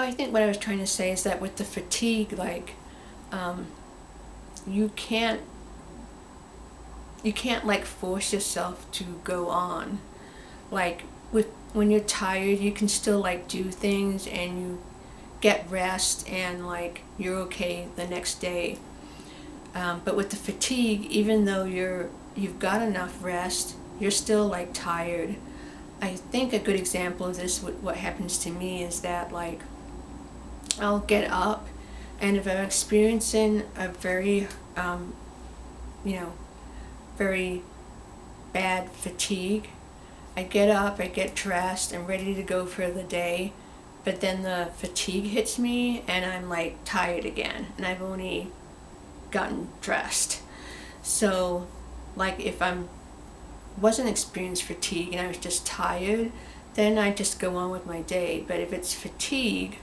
I think what I was trying to say is that with the fatigue, like, you can't like force yourself to go on. Like with when you're tired, you can still like do things and you get rest and like you're okay the next day. But with the fatigue, even though you've got enough rest, you're still like tired. I think a good example of this, what happens to me, is that like I'll get up, and if I'm experiencing a very, you know, very bad fatigue, I get up, I get dressed, I'm ready to go for the day, but then the fatigue hits me and I'm like tired again, and I've only gotten dressed. So, like if I wasn't experiencing fatigue and I was just tired, then I just go on with my day. But if it's fatigue,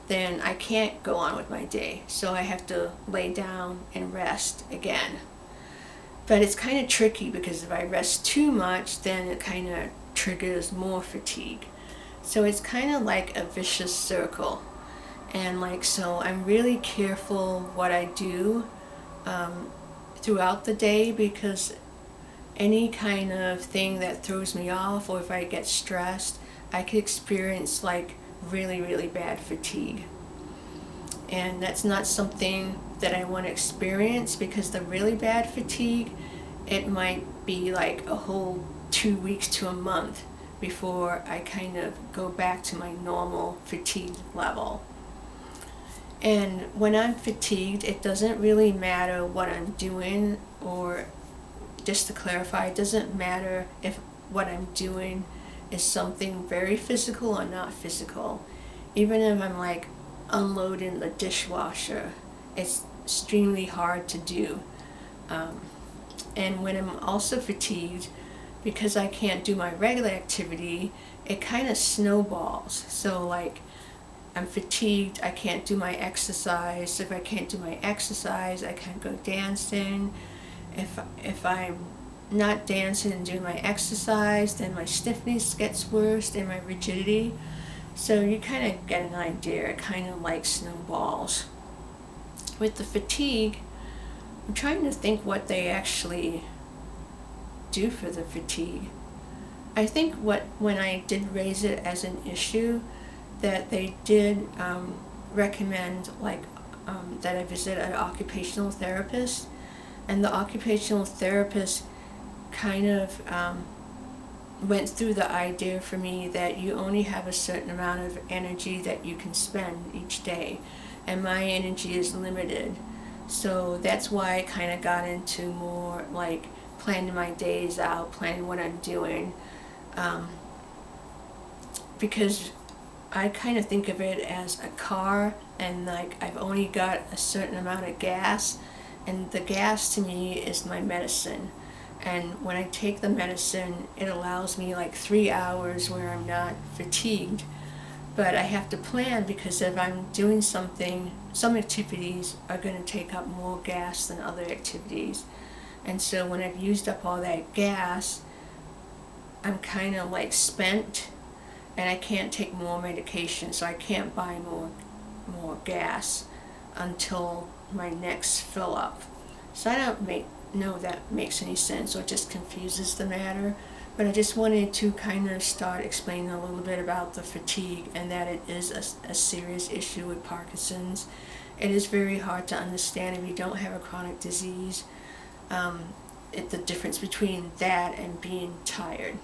then I can't go on with my day. So I have to lay down and rest again. But it's kind of tricky because if I rest too much, then it kind of triggers more fatigue. So it's kind of like a vicious circle. And like, so I'm really careful what I do throughout the day, because any kind of thing that throws me off, or if I get stressed, I could experience like really, really bad fatigue. And that's not something that I want to experience, because the really bad fatigue, it might be like a whole 2 weeks to a month before I kind of go back to my normal fatigue level. And when I'm fatigued, it doesn't really matter what I'm doing, or just to clarify, it doesn't matter if what I'm doing is something very physical or not physical. Even if I'm like unloading the dishwasher, it's extremely hard to do. And when I'm also fatigued, because I can't do my regular activity, it kind of snowballs. So like, I'm fatigued, I can't do my exercise. If I can't do my exercise, I can't go dancing. If I'm not dancing and doing my exercise, then my stiffness gets worse and my rigidity. So you kind of get an idea. It kind of like snowballs. With the fatigue, I'm trying to think what they actually do for the fatigue. I think when I did raise it as an issue, that they did recommend like that I visit an occupational therapist, and the occupational therapist kind of went through the idea for me that you only have a certain amount of energy that you can spend each day, and my energy is limited. So that's why I kind of got into more like planning my days out, planning what I'm doing, because I kind of think of it as a car, and like I've only got a certain amount of gas, and the gas to me is my medicine. And when I take the medicine, it allows me like 3 hours where I'm not fatigued. But I have to plan, because if I'm doing something, some activities are going to take up more gas than other activities. And so when I've used up all that gas, I'm kind of like spent, and I can't take more medication, so I can't buy more gas until my next fill up. So I don't know if that makes any sense, or it just confuses the matter. But I just wanted to kind of start explaining a little bit about the fatigue, and that it is a serious issue with Parkinson's. It is very hard to understand if you don't have a chronic disease, the difference between that and being tired.